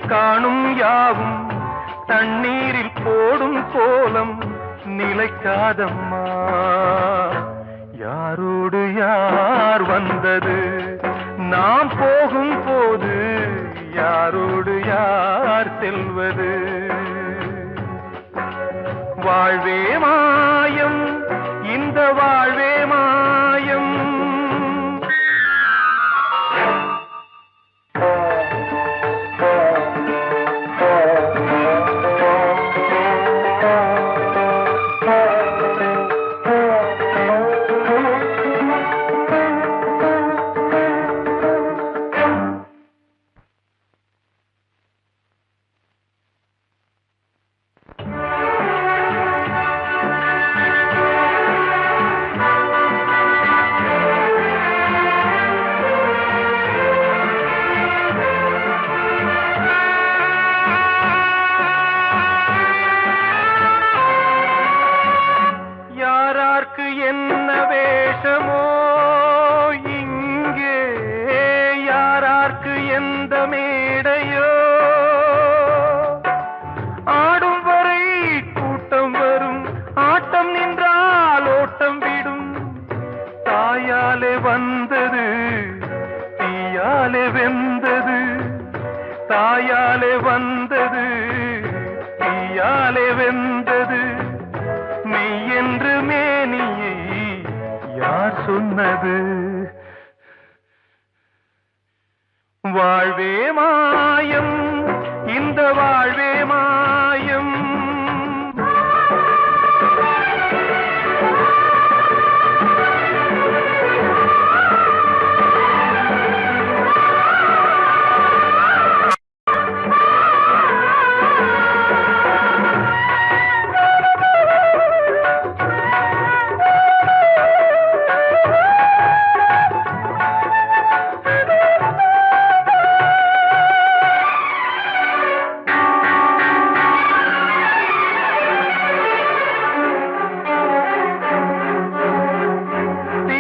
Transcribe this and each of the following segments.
காணும் யாவும் தண்ணீரில் போடும் கோலம் நிலைக்காதம்மா. யாரோடு யார் வந்தது நாம் போகும் போது, யாரோடு யார் செல்வது? வாழ்வே மாயம், இந்த வாழ்வே மாயம். என்ன வேஷமோ இங்கே, யாரார்க்கு எந்த மேடையோ, ஆடும் வரை கூட்டம் வரும், ஆட்டம் நின்றால் ஓட்டம் விடும். தாயாலே வந்தது தீயாலே வெந்தது, தாயாலே வந்தது தீயாலே வெந்தது. மெய் என்று மேனியை யார் சொன்னது? வாழ்வே மாயம், இந்த வாழ்வே மாயம்.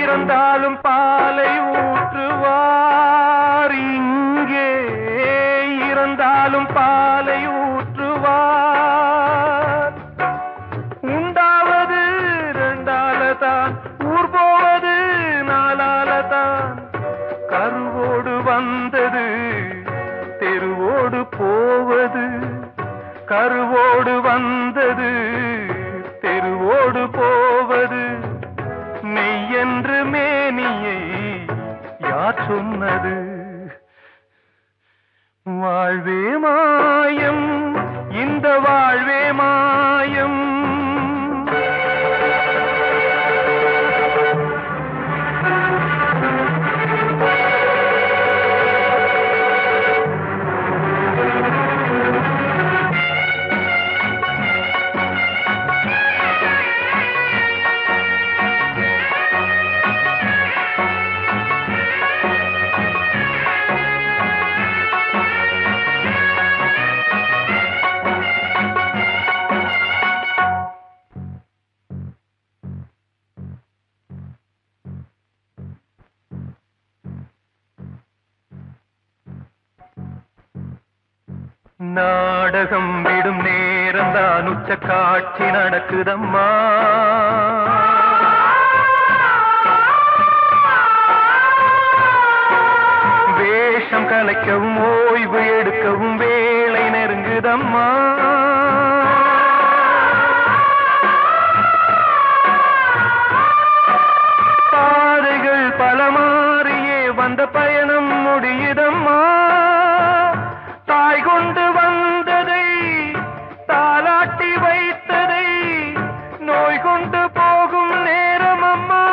இறந்தாலும் பாலை ஊற்றுவார் இங்கே, இறந்தாலும் பாலை ஊற்றுவார். உண்டாவது ரெண்டாலதான், ஊர் போவது நாலாலதான். கருவோடு வந்தது தெருவோடு போவது, கருவோடு வந்தது தெருவோடு போவது. மெய் என்று மேனியை யார் சொன்னது? வாழ்வே மாயம், இந்த வாழ்வே மாயம். நாடகம் விடும் நேரம் தான் உச்ச காட்சி நடக்குதம்மா. வேஷம் கலைக்கவும் ஓய்வு எடுக்கவும் வேளை நெருங்குதம்மா. பாதைகள் பல மாறியே வந்த பயணம் முடியுதம்மா. தாய் கொண்டு வந்ததை தாலாட்டி வைத்ததை நோய் கொண்டு போகும் நேரம் அம்மா.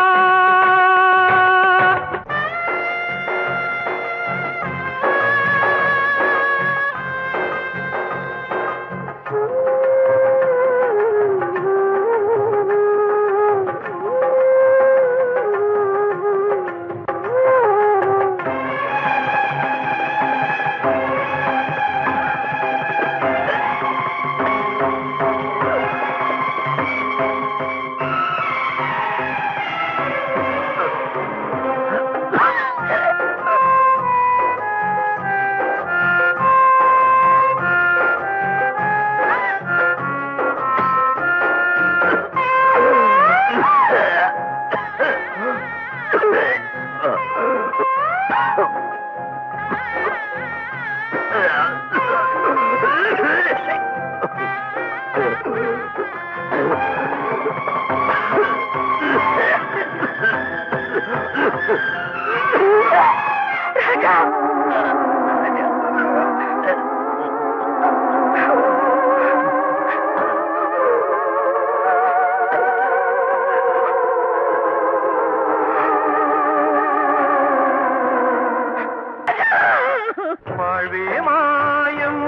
வாழ்வே மாயம்,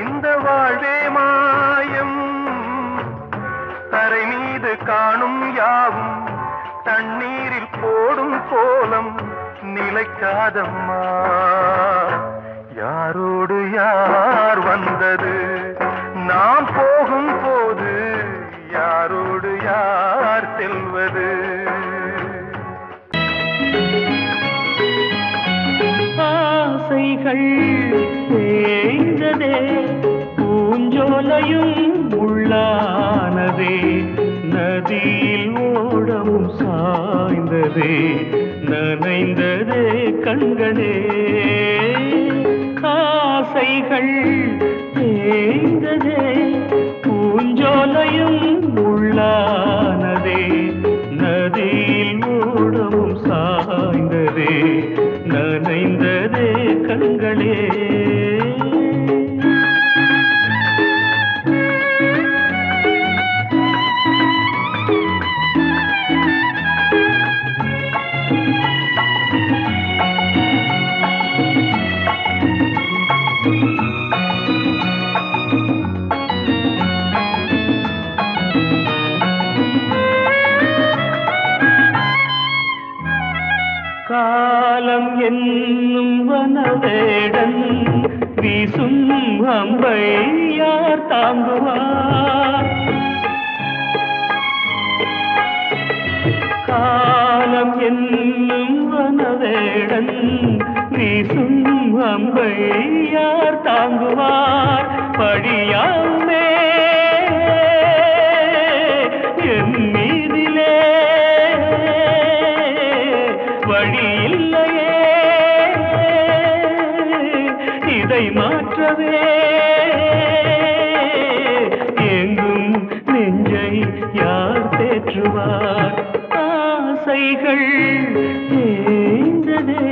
இந்த வாழ்வே மாயம், தரை மீது காணும் யாவும் தண்ணீரில் போடும் கோலம் நிலைக்காதம்மா. யாரோடு யார் வந்தது நாம் போகும் போது, யாரோடு யார் செல்வது? ஆசைகள் தேய்ந்ததே, பூஞ்சோலையும் உள்ளானதே, நதியில் ஓடமும் சாய்ந்ததே, நனைந்ததே கண்களே. ஆசைகள் தேய்ந்ததே, பூஞ்சோலையும் உள்ளானதே, நதியில் ஓடமும் சாய்ந்ததே, நனைந்ததே கண்களே. காலம் என்னும் வனவேடன் வீசும் அம்பை யார் தாங்குவார்? காலம் என்னும் வனவேடன் வீசும் அம்பை யார் தாங்குவார்? படியாமே என் மீதிலே வழி இல்லையே, இதை மாற்றவே எங்கும் நெஞ்சை யார் தேற்றுவார்? ஆசைகள் தேய்ந்ததே,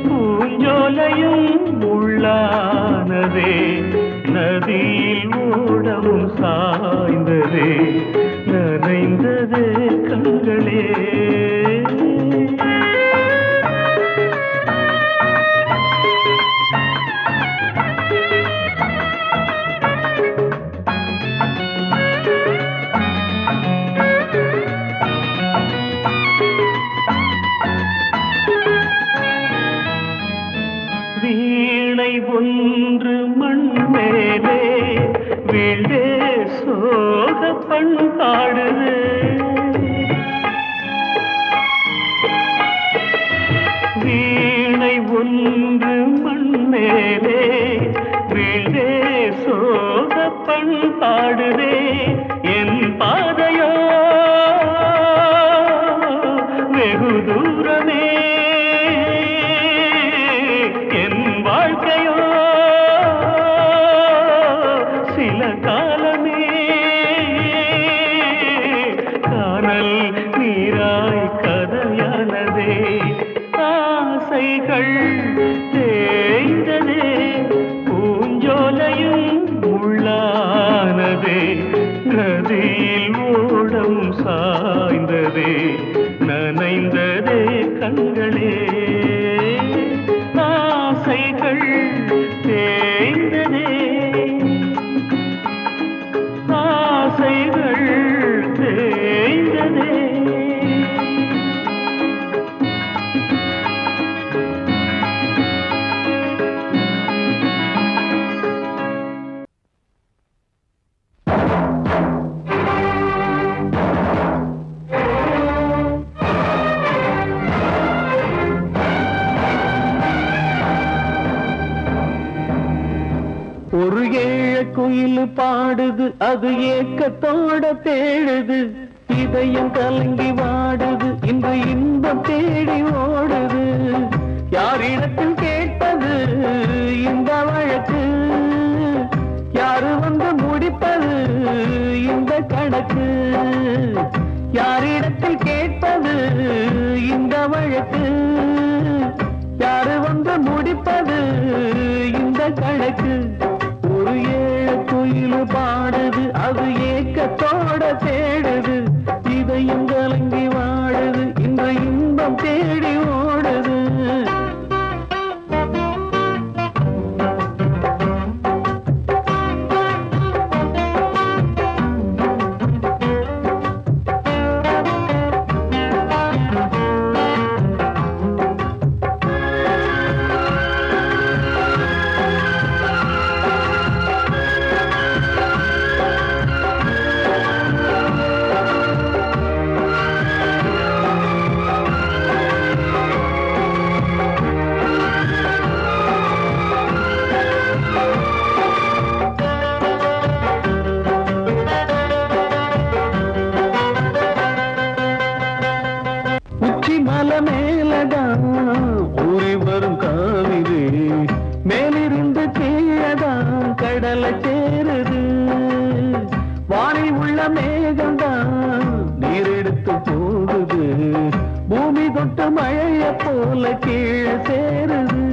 பூஞ்சோலையும் உள்ளானதே, நதியில் ஓடமும் சாய்ந்ததே, நனைந்ததே கண்களே. வீணை ஒன்று மண் மேலே வீழ்ந்தே சோக பண்பாடுது, வீணை ஒன்று மண் மேலே வீழ்ந்தே சோக பண்பாடுதே. என் பாதையோ வெகு தூரமே, என் வாழ்க்கையோ சில காலமே, காணல் நீராய் கதையானதே. ஆசைகள் தேய்ந்ததே, பூஞ்சோலையும் உள்ளானதே, நதியில் ஓடம் சாய்ந்ததே, நனைந்ததே கண்களே. ஆசைகள் தேய்ந்ததே, ஆசைகள் தேய்ந்ததே. ஒரு ஏழை குயில் பாடுது, அது ஏக்கத்தோட தேடுது, இதயம் கலங்கி வாடுது, இன்று இன்பம் தேடி ஓடுது. யாரிடத்தில் கேட்பது இந்த வழக்கு? இடத்தில் கேட்பது இந்த வழக்கு, யாரு வந்து முடிப்பது இந்த கணக்கு. ஒரு ஏழு குயில் பாடுது, அது ஏக்கத்தோட தேடுது, இதயம் கலங்கி வாடுது, இந்த இன்பம் தேடி ஓடுது. மலை மேலதான் ஊறி வரும் காவிரி, மேலிருந்து கீழதான் கடலை சேருது. வானில் உள்ள மேகம்தான் நீரெடுத்து போகுது, பூமி தொட்டு மழைய போல கீழே சேருது.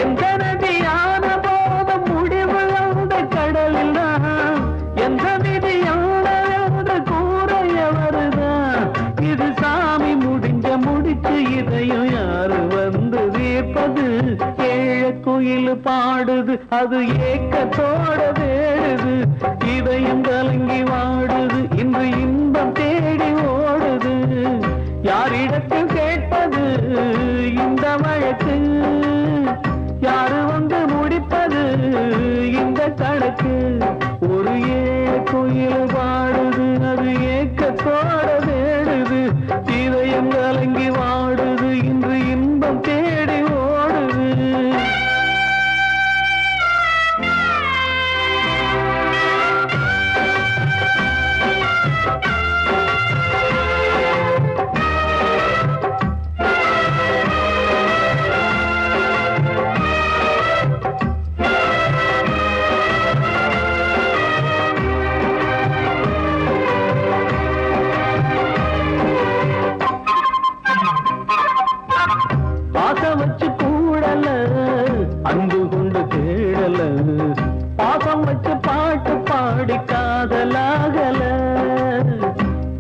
எந்த நதியான போத முடிவு அந்த கடலில் தான், எந்த விதியான கூறைய வருதான். இது சாமி முடிச்சு இதையும் யாரு வந்து தீர்ப்பது. ஏழ குயில் பாடுது, அது ஏக்கத்தோட தேடுது, இதயம் கலங்கி வாடுது, இன்று இன்பம் தேடி ஓடுது. யாரிடத்தில் கேட்பது இந்த வழக்கு, யாரு வந்து முடிப்பது இந்த கணக்கு. ஒரு ஏழ குயில் பாடுது, அது ஏக்கத்தோட தேடுது, இதயம் கலங்கி வாடுது, இன்று இன்பம் தேடி ஓடுது. பாசம் வச்சு கூடல, அன்பு கொண்டு தேடல, பாசம் வச்சு பாட்டு பாடி காதலாகல.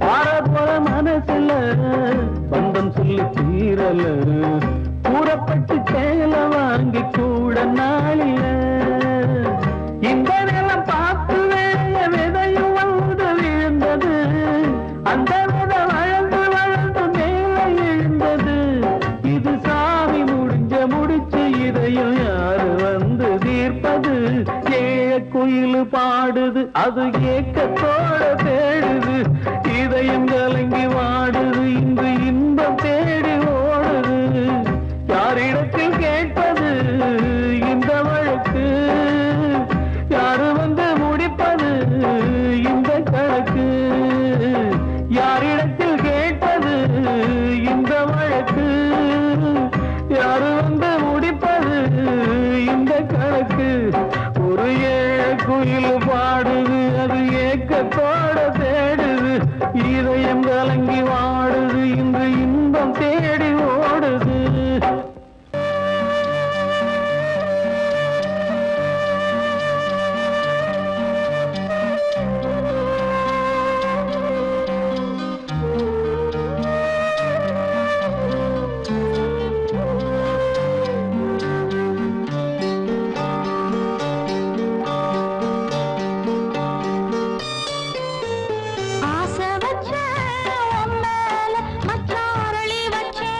பார போல மனசுல பந்தம் சொல்லி தீரல, கூறப்பட்டு சேல வாங்கி கூட நாளில. இந்த நிலம் பார்த்து வேய விதையும் வந்து விழுந்தது, அந்த விதை வளர்ந்து வளர்ந்து மேலே எழுந்தது. இது சாமி முடிச்சு இதையும் யாரு வந்து தீர்ப்பது. ஏழ குயில் பாடுது, அது ஏக்கத்தோட தேடுது, இதயம் கலங்கி வாடுது, இன்று இன்பம் தேடி ஓடுது. யாரிடத்தில் கேட்பது இந்த வழக்கு, யாரு வந்து முடிப்பது இந்த கணக்கு. யாரிடத்தில் கேட்பது இந்த வழக்கு, யாரு வந்து முடிப்பது இந்த கணக்கு. ஒரு ஏழ குயில் பாடுது, அது ஏக்கத்தோட தேடுது, இதயம் கலங்கி வாடுது, இன்று இன்பம் தேடி ஓடுது. ஆசை வச்ச உன் மேல மச்சாரளி வச்சே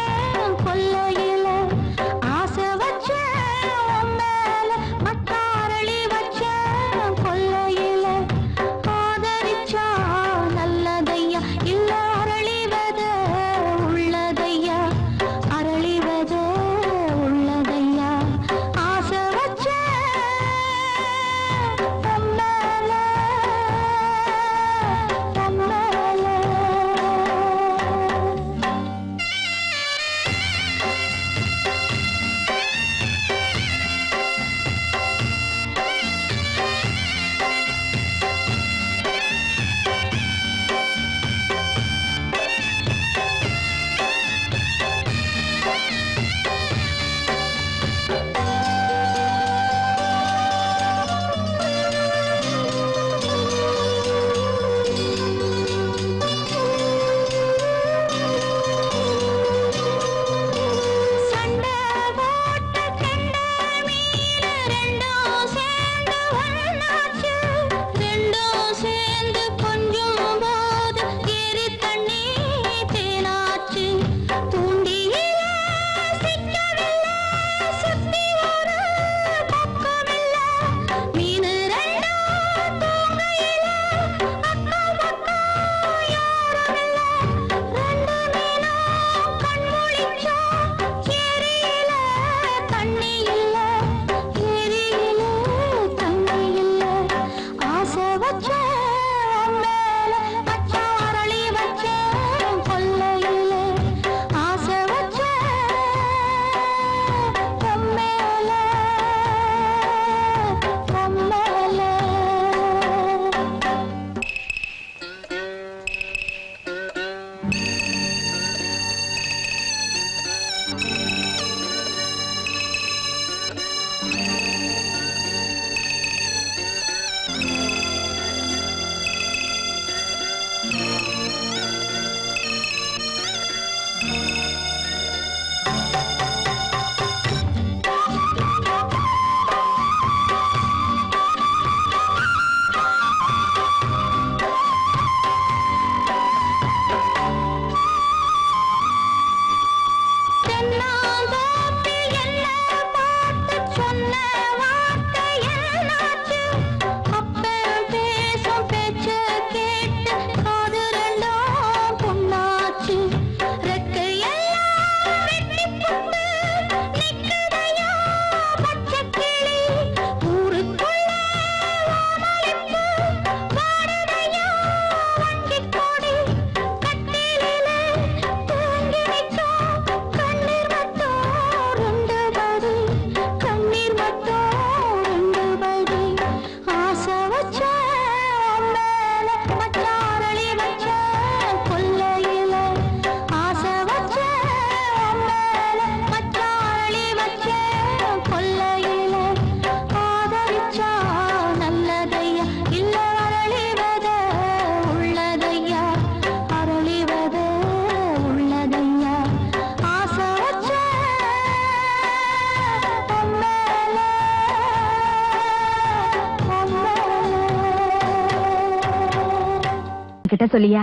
கிட்ட சொல்லியா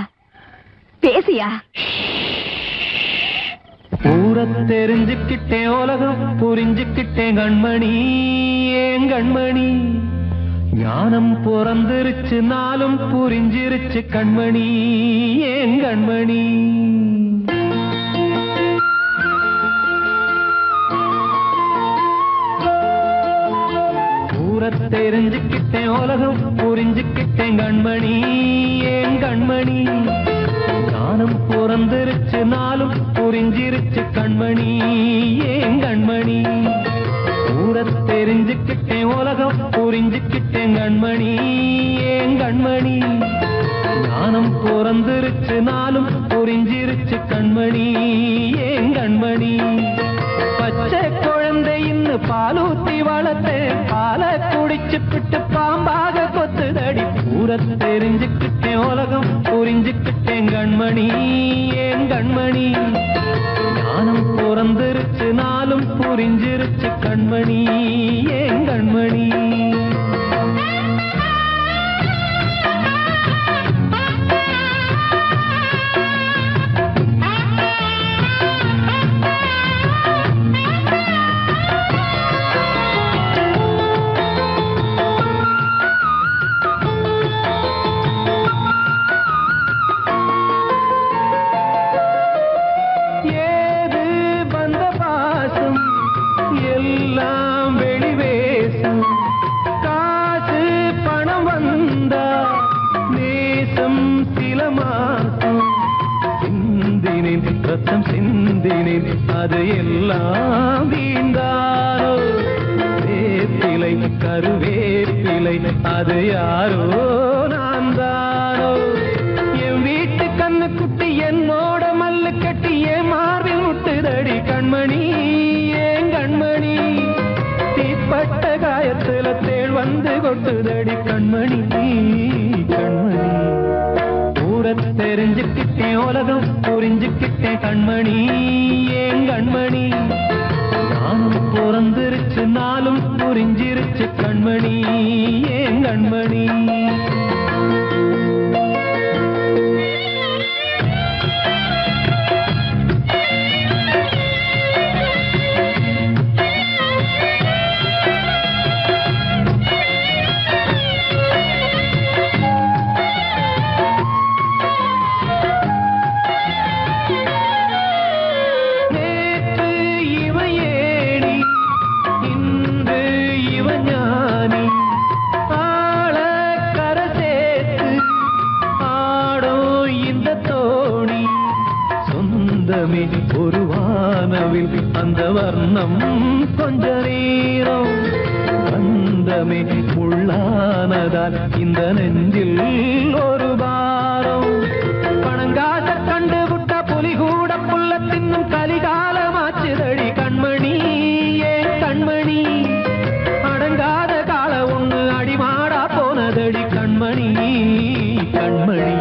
பேசியா? ஊர தெரிஞ்சுக்கிட்டேன், உலகம் புரிஞ்சுக்கிட்டேன் கண்மணி, ஏன் கண்மணி. ஞானம் பிறந்திருச்சு, நாளும் புரிஞ்சிருச்சு கண்மணி, ஏன் கண்மணி. ஊர தெரிஞ்சுக்கிட்டேன், உலகம் புரிஞ்சுக்கிட்டேன் கண்மணி, ஏன் கண்மணி. ஞானம் பிறந்திருச்சு, நாளும் புரிஞ்சிருச்சு கண்மணி, ஏன் கண்மணி. ஊர தெரிஞ்சுக்கிட்டேன், உலகம் புரிஞ்சுக்கிட்டேன் கண்மணி, ஏன் கண்மணி. ஞானம் பிறந்திருச்சு, நாளும் புரிஞ்சிருச்சு கண்மணி, ஏன் கண்மணி. பச்சை குழந்தை இன்னும் பாலூத்தி வளர்த்தேன், பாலை குடிச்சு பிட்டு பாம்பாக கொத்துதடி. ஊர தெரிஞ்சுக்கிட்டேன், உலகம் புரிஞ்சுக்கிட்டேன் கண்மணி, ஏன் கண்மணி. ஞானம் பிறந்திருச்சு, நாளும் புரிஞ்சிருச்சு கண்மணி, ஏன் கண்மணி. ரத்தம் சிந்தினேன், அது எல்லாம் வீண்டாரோ. வேப்பிலை கருவேப்பிலை, அது யாரோ நான் தானோ. என் வீட்டு கண்ணு குட்டி என்னோட மல்லு கட்டி என் மார்பில் முட்டுதடி கண்மணி, ஏன் கண்மணி. தீப்பட்ட காயத்துல தேள் வந்து கொட்டுதடி கண்மணி, கண்மணி. தெரிஞ்சுக்கிட்டேன், உலகம் புரிஞ்சுக்கிட்டேன் கண்மணி, ஏன் கண்மணி. ஞானம் பிறந்திருச்சு, நாளும் புரிஞ்சிருச்சு கண்மணி, ஏன் கண்மணி. ஒரு வானவில் அந்த வர்ணம் கொஞ்ச நேரம் வந்தமே உள்ளானதால் இந்த நெஞ்சில் ஒரு பாரம். பணங்காச கண்டு விட்ட புலி கூட புல்ல தின்னும் கலிகாலமாச்சுதடி கண்மணி, ஏன் கண்மணி. கண்மணி கண்மணி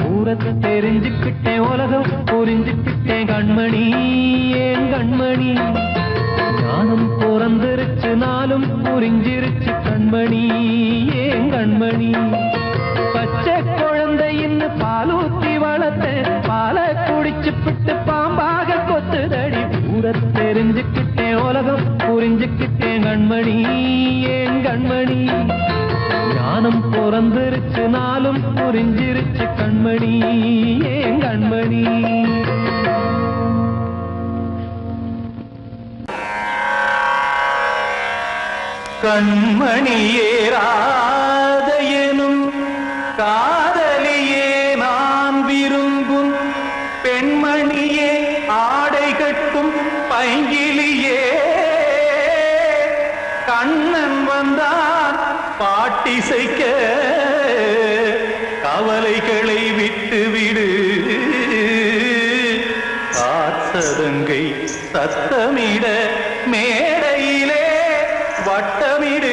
ஊரத்தை தெரிஞ்சுக்கிட்டேன் உலகம் புரிஞ்சுக்கிட்டேன் கண்மணி ஏன் கண்மணி ஞானம் பிறந்திருச்சு நாளும் புரிஞ்சிருச்சு கண்மணி ஏன் கண்மணி பச்சை குழந்தை இன்னும் பாலூத்தி வளர்த்த பாலை குடிச்சுப்பிட்டு பாம்பாக கொத்துதடி ஊரத்தை தெரிஞ்சுக்கிட்டேன் உலகம் புரிஞ்சுக்கிட்டேன் கண்மணி ஏன் கண்மணி ஞானம் பிறந்திருச்சு நாளும் புரிஞ்சிருச்சு கண்மணி ஏன் கண்மணி கண்மணியே ராதையனும் காதலியே நான் விரும்பும் பெண்மணியே ஆடை கட்டும் பைங்கிலியே கண்ணன் வந்தான் பாட்டிசைக்க கவலைகளை விட்டுவிடு காத்ததங்கை சத்தமிட மேடையிலே வட்டமிடு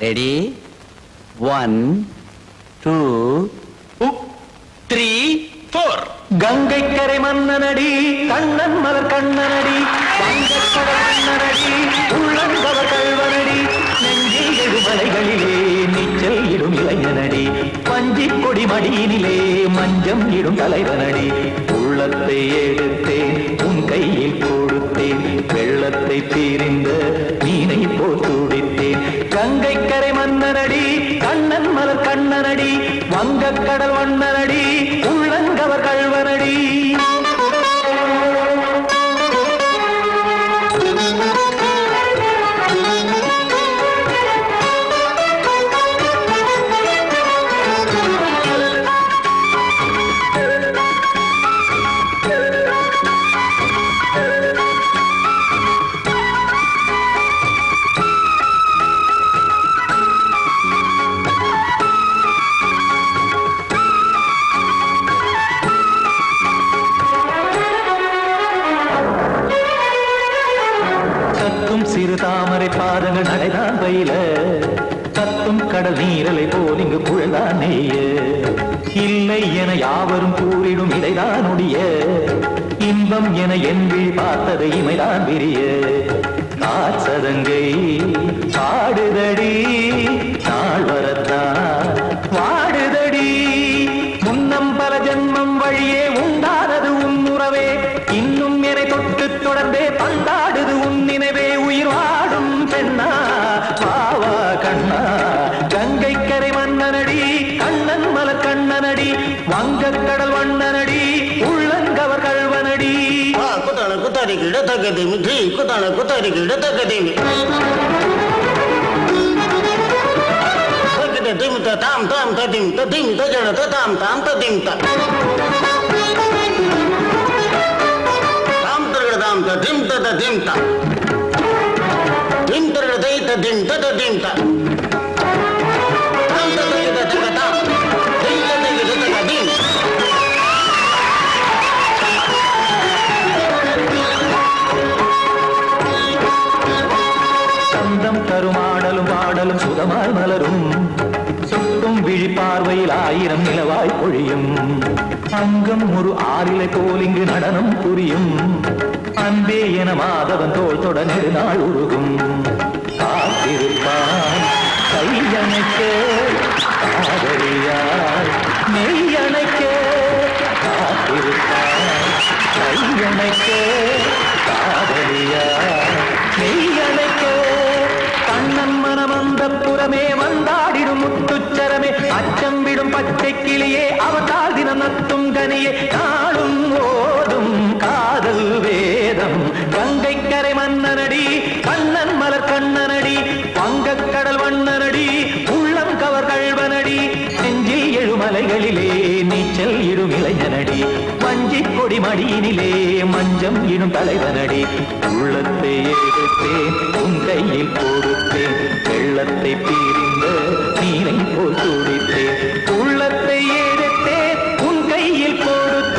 ரெடி 1 2 3 4 கங்கை கரை மன்னனடி கண்ணன் மலர் கண்ணனடி வங்கக்கடல் மன்னனடி உள்ளங்கவர் கல்வனடி நெஞ்சில் எழுமலைகளிலே நீச்சல் இடும் இளைஞனடி பஞ்சி கொடி மடியினிலே மஞ்சம் இடும் தலைவனடி உள்ளத்தை எடுத்தேன் உன் கையில் கொடுத்தேன் வெள்ளத்தை தீரிந்த மீனை போல் துடித்தேன் கங்கை கரை மன்னனடி கண்ணன் மலர் கண்ணனடி வங்கக்கடல் வண்ணனடி உள்ளங்கவர் கல்வனடி சிறு தாமரை பாதங்கள் நடைதான் பயில கத்தும் கடல் நீரலை போல் இங்கு குழந்தான் நெய்ய இல்லை என யாவரும் கூறிடும் இடைதான் உடைய இன்பம் என என்பில் பார்த்தது இமைதான் விரிய காசதங்கை பாடுதடி நாள் வரத்தான் வாடுதடி முன்னம் பல ஜென்மம் வழியே உண்டானது உன் உறவே இன்னும் என தொட்டு தொடர்ந்தே பந்தாடுது உன் நினைவே உயிர் வாடும் பெண்ணா பாவா கண்ணா கங்கை கரை மன்னனடி கண்ணன் மலர் கண்ணனடி வங்கக்கடல் வண்ணனடி உள்ளங்கவர் கல்வனடி குத்தான குத்தாரி கிட தகதிமி ட்ரீ குத்தான குத்தாரி கிட தகதிமி திம் தாம் தாம் ததிம் ததிம் தஜன தாம் தாம் ததிம் தாம் தாம் ததிம் ததிம் தாம் திம் தர தை ததிம் ததிம் தாம் தாம் ததிம் ததிம் தாம் திம் ததிம் ததிம் சந்தம் தருமாடலும் பாடலும் சுகமாய் மலரும் சுட்டும் விழி பார்வையில் ஆயிரம் நிலவாய் பொழியும் அங்கம் ஒரு ஆறிலை போல் இங்கு நடனம் புரியும் அன்பே என மாதவன் தோள் தொட நெடுநாள் உருகும் காத்திருப்பான் கையணைக்க காதலியார் மெய்யணைக்க காத்திருப்பான் கையணைக்க காதலியார் மெய்யணைக்க கண்ணன் மனமந்த புறமே வந்தாடிடும் முத்துச்சரமே அச்சம் விடும் பச்சை கிளியே அவதால் தினம் நத்தும் கனியே நாளும் ஓடும் காதல் வேதம் கங்கை கரை மன்னனடி கண்ணன் மலர் கண்ணனடி வங்கக்கடல் வண்ணனடி உள்ளம் கவர் கல்வனடி நெஞ்சில் எழுமலைகளிலே நீச்சல் இடும் இளைஞனடி வஞ்சி கொடி மடியினிலே மஞ்சம் இடும் தலைவனடி உள்ளத்தை எடுத்தேன் உன் கையில் கொடுத்தேன் வெள்ளத்தை பீரிந்த நீரை போல் துடித்தேன் உள்ளத்தை எடுத்தேன் உன் கையில் கொடுத்தேன்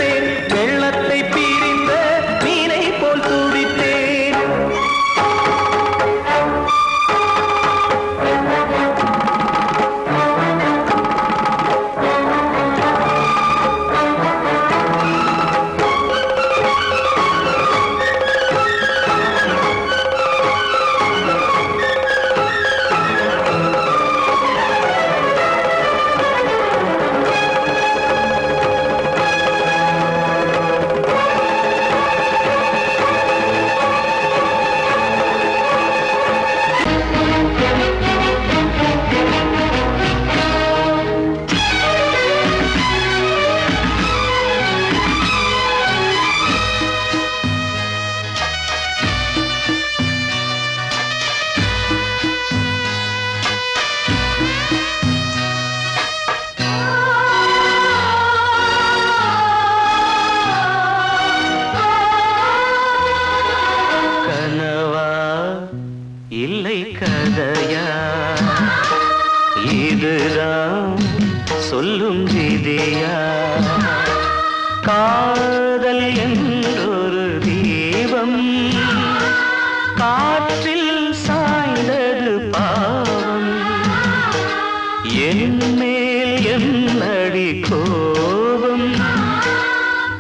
மேல் என்னடி கோபம்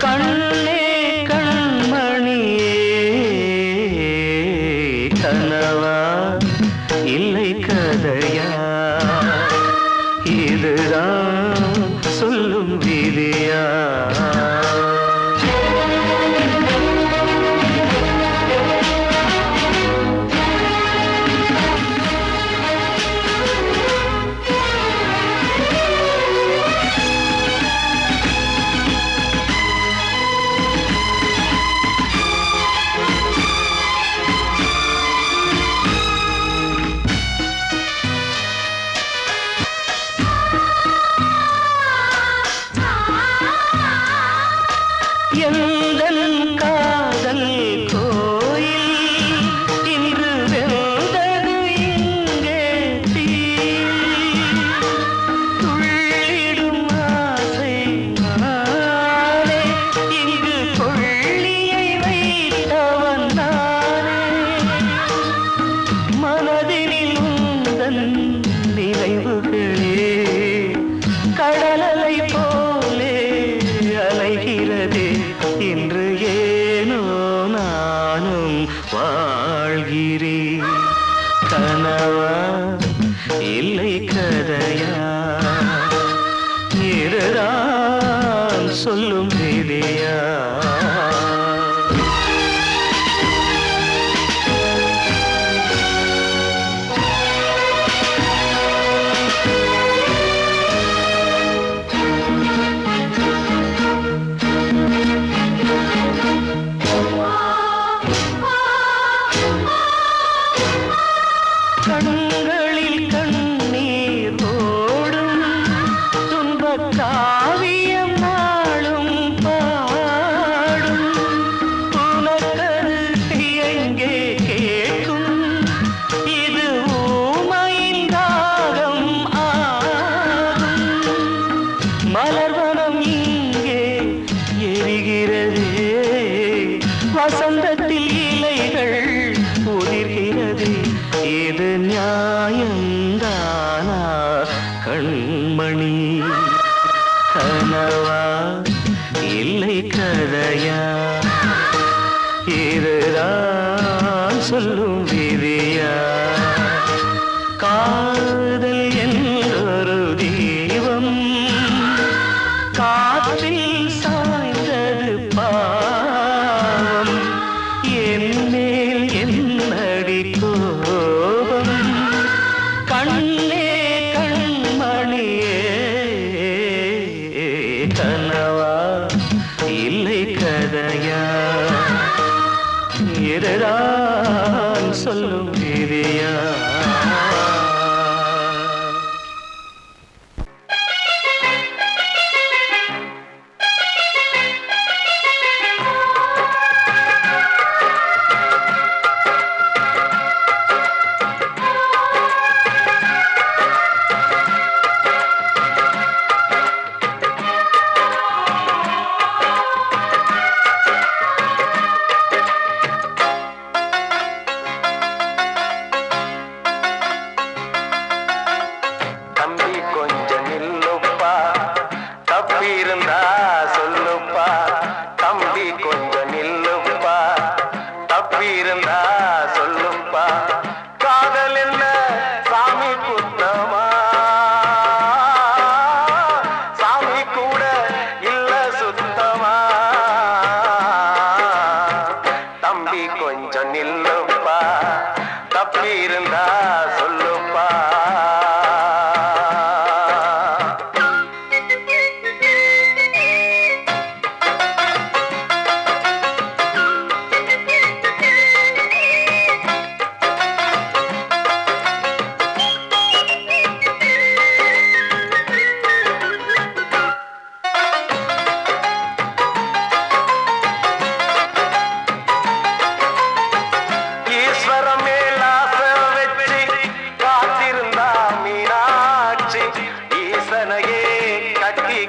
கண்ணே கண்மணியே கனவா இல்லை கதையா இதுதான் சொல்லும் விதியா எந்தன் காதல் கோயில் இன்று வெந்தது இங்கே தீ துள்ளிடும் ஆசை நானே இங்கு கொள்ளியை வைத்தவன் நானே மனதினில் உந்தன் நினைவுகளே கடலலை போலே அலைகிறதே இன்று ஏனோ நானும் வாழ்கிறேன் கனவா இல்லை கதையா இதுதான் சொல்லும் விதியா கண்களில் கண்ணீர் ஓடும் துன்பக் காவியம் நாளும் பாடும் உனக்கது எங்கே கேட்கும் இது ஊமையின் தாகம் ஆகும் மலர்வனம் இங்கே எரிகிறதே வசந்தத்தில் இலைகள் உதிர்கிறது இது நியாயந்தானா கண்மணி கனவா இல்லை கதையா இதுதான் சொல்லும் விதியா காதல் என்றொரு தீபம் காற்றில் சாய்ந்தது பாவம் என் மேல் என்னடி கோபம் கண்ணே கண்மணியே கனவா இல்லை கதையா இதுதான் சொல்லும் விதியா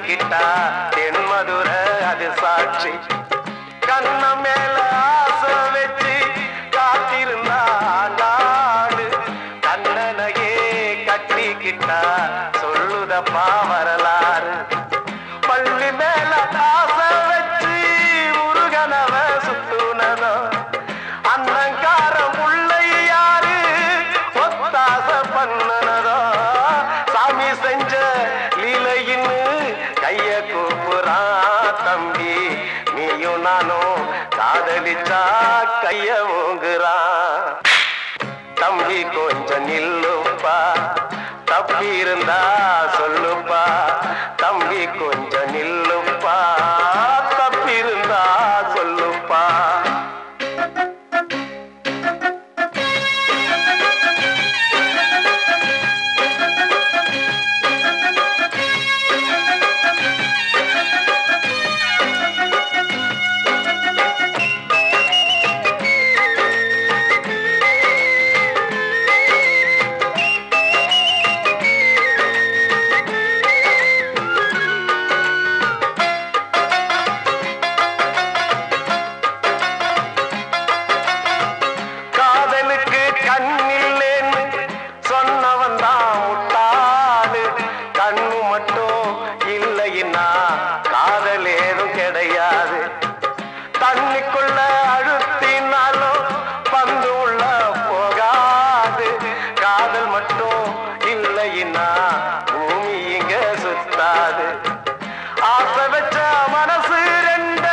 கிட்டா தென்மதுர அது சாட்சி கண்ண மேல ஆசை வச்சு காத்திருந்தா நாடு கண்ணனையே கட்டிக்கிட்டா சொல்லுதப்பா வரலாறு பள்ளி மேல ஆசை வச்சு முருகனவ சுத்துனதோ அன்னங்காரம் உள்ளை யாரு ஒத்தாச பண்ணுனதோ சாமி செஞ்ச லீலையின்னு கைய கூப்புறான் தம்பி நீயும் நானும் காதலிச்சா கைய ஓங்குறான் தம்பி கொஞ்சம் நில்லுப்பா தப்பி இருந்தா சொல்லுப்பா தம்பி கொஞ்சம் நில்லுப்பா தப்பி இருந்தா சொல்லுப்பா ஆசை வச்ச மனசு ரெண்ட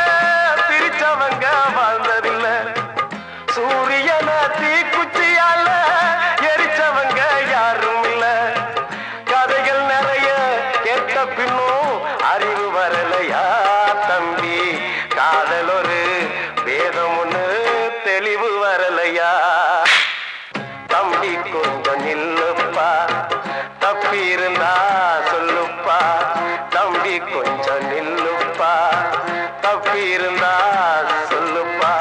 பிரிச்சவங்க வாழ்ந்ததில்லை சூரியன தீக்குச்சியால எரிச்சவங்க யாரும் இல்ல கதைகள் நிறைய கேட்ட பின்னும் அறிவு வரலையா தம்பி காதல் ஒரு வேதம் ஒண்ணு தெளிவு வரலையா தம்பி கொஞ்சம் நில்லுப்பா தப்பி இருந்தா சொல்லுப்பா தம்பி கொஞ்சம் நில்லுப்பா தப்பி இருந்தா சொல்லுப்பா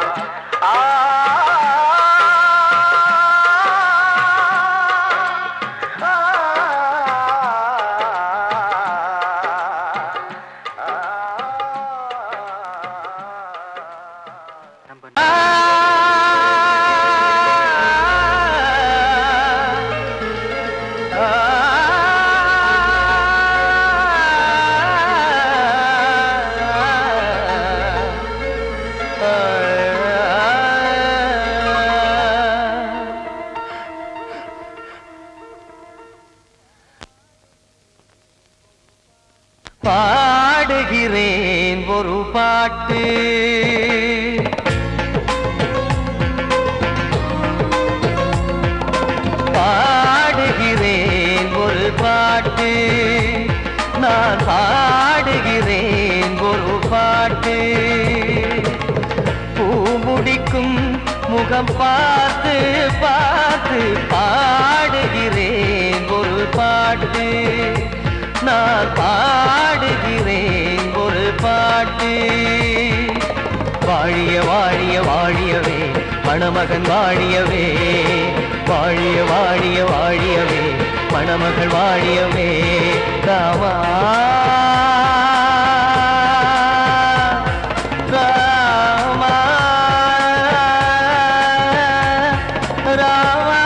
பாடுகிறேன் ஒரு பாட்டு பாடுகிறேன் ஒரு பாட்டு நான் பாடுகிறேன் ஒரு பாட்டு பூமுடிக்கும் முகம் பார்த்து பார்த்து பாடுகிறேன் ஒரு பாட்டு நான் பாடுகிறேன் ஒரு பாட்டு வாழிய வாழிய வாழியவே மணமகன் வாழியவே வாழிய வாழிய வாழியவே மணமகள் வாழியவே ராமா ராமா ராமா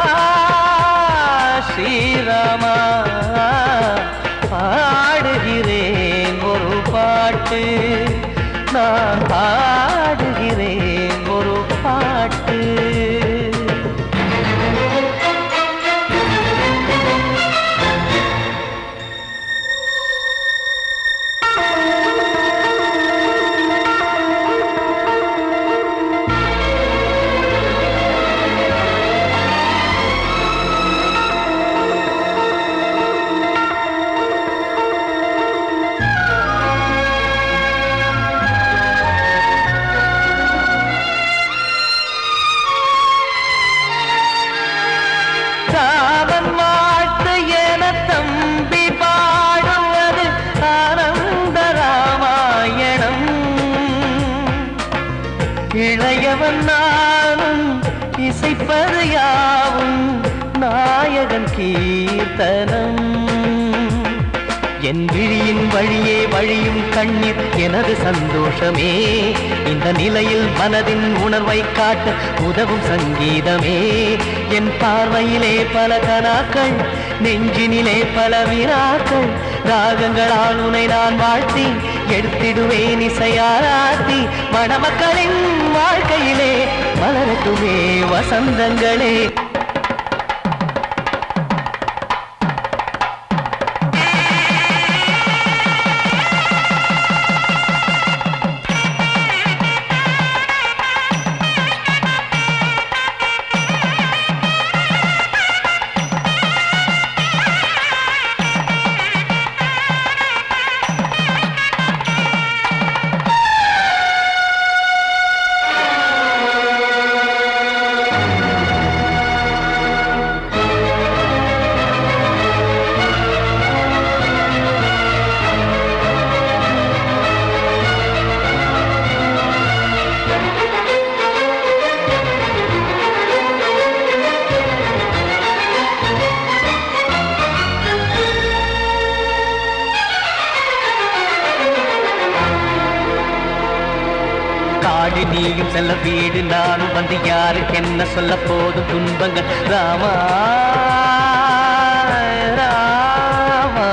ஸ்ரீராமா பாடுகிறேன் ஒரு பாட்டு நான் பாடுகிறேன் ஒரு பாட்டு இளையவன் நானும் இசைப்பது யாவும் நாயகன் கீர்த்தனம் என் விழியின் வழியே வழியும் கண்ணீர் எனது சந்தோஷமே இந்த நிலையில் மனதின் உணர்வை காட்ட உதவும் சங்கீதமே என் பார்வையிலே பல கனாக்கள் நெஞ்சினிலே பல வினாக்கள் ராகங்களால் உனை நான் வாழ்த்தி எடுத்திடுவேன் இசையாராத்தி மணமக்களின் வாழ்க்கையிலே மலரட்டுமே வசந்தங்களே. காடு நீயும் செல்ல வீடு நானும் வந்து யாருக்கு என்ன சொல்ல போதும் துன்பங்கள் ராமா ராமா.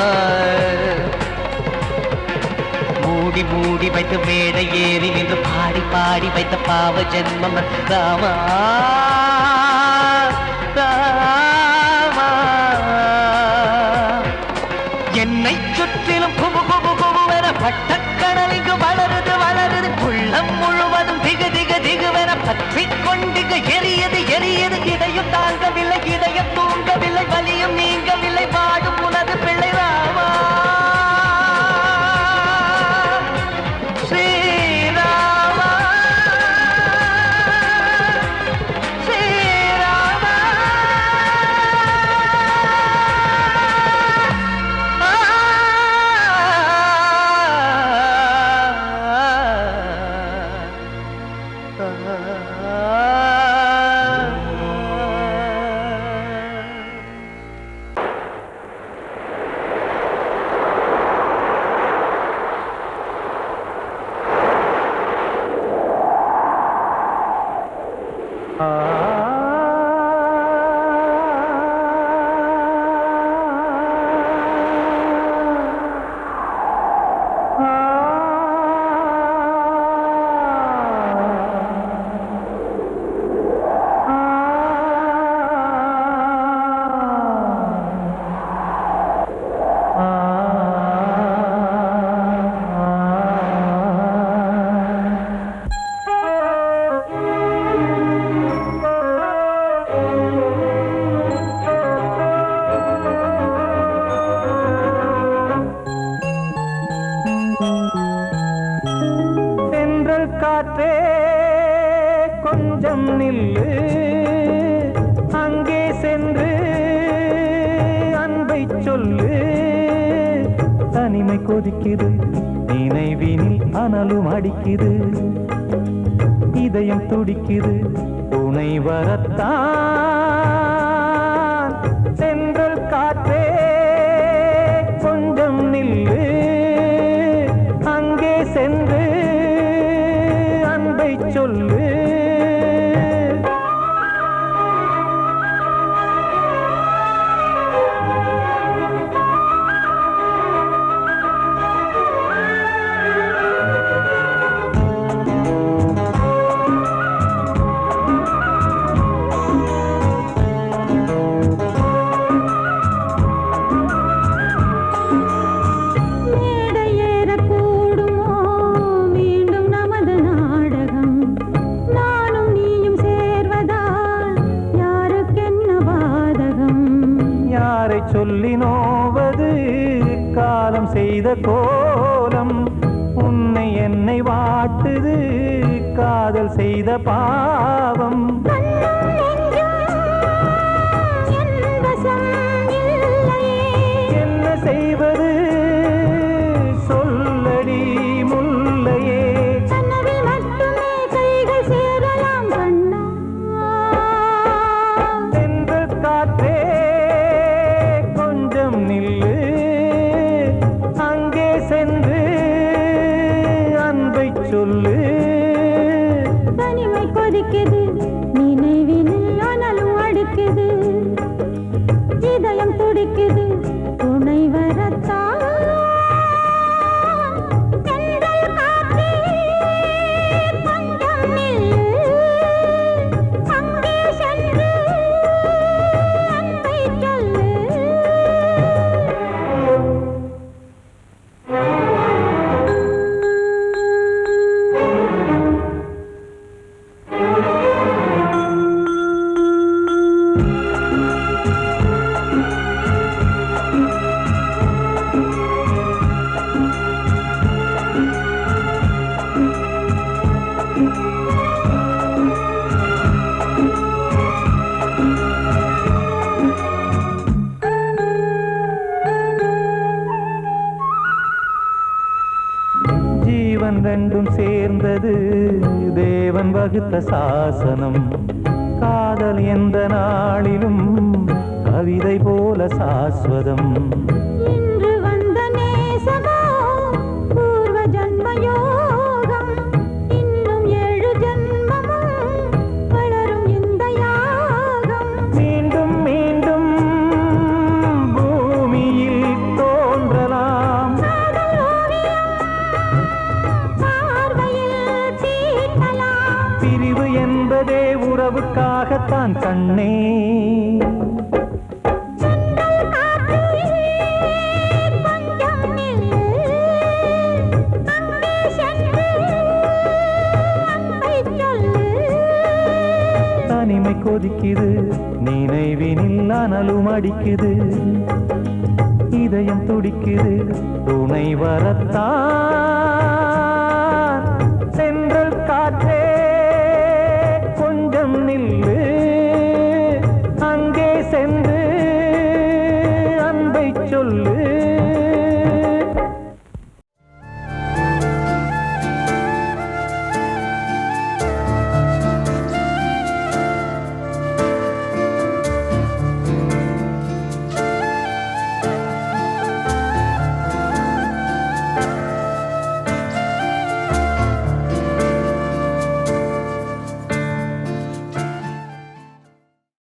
மூடி மூடி வைத்து மேடை ஏறி நின்று பாடி பாடி வைத்த பாவ ஜென்மம் ராமா ராமா. என்னை சுற்றிலும் குபு குபு குபுவென பட்டக்கடல் இங்கு வளருது வளருது உள்ளம் முழுவதும் திகு திகு திகுவென பற்றி கொண்டிக எரியது எரியது. இதையும் தாங்கவில்லை இதயம் தூங்கவில்லை வலியும் நீங்கவில்லை வாடும் உனது பிள்ளை ராமா ஸ்ரீராமா ஸ்ரீராமா. காற்றே கொஞ்சம் நில்லு, அங்கே சென்று அன்பை சொல்லு. தனிமை கொதிக்குது, நினைவினில் அனலும் அடிக்குது, இதயம் துடிக்குது துணை வரத்தான். சென்றல் காற்றே கொஞ்சம் நில்லு, அங்கே சென்று அன்பை சொல்லு. சொல்லி நோவது காலம் செய்த கோலம், உன்னை என்னை வாட்டுது காதல் செய்த பாவம். என்ன செய்வது சொல்லடி முல்லையே, சென்றல் காற்றே நில்லு, அங்கே சென்று அன்பை சொல்லு. தனிமை கொதிக்குது, நினைவினில் அனலும் அடிக்குது, இதயம் துடிக்குது துணை வரத்தான். ஜீவன் ரெண்டும் சேர்ந்தது தேவன் வகுத்த சாசனம். காதல் எந்த நாளிலும் கவிதை போல சாஸ்வதம். இன்று வந்த நேசமோ பூர்வ ஜன்ம யோகம். இன்னும் 7 ஜன்மமும் வளரும் இந்த யாகம். மீண்டும் மீண்டும் பூமியில் தோன்றலாம். காதல் ஓவியம் பார்வையில் தீட்டலாம். பிரிவு என்பதே உறவுக்காகத்தான் கண்ணே. சென்றல் காற்றில் கொஞ்சம் நில்லு. அங்கே சென்று அன்பை சொல்லு. தனிமை கொதிக்குது நினைவினில் அனலும் அடிக்குது. இதயம் துடிக்குது துணை வரத்தான்.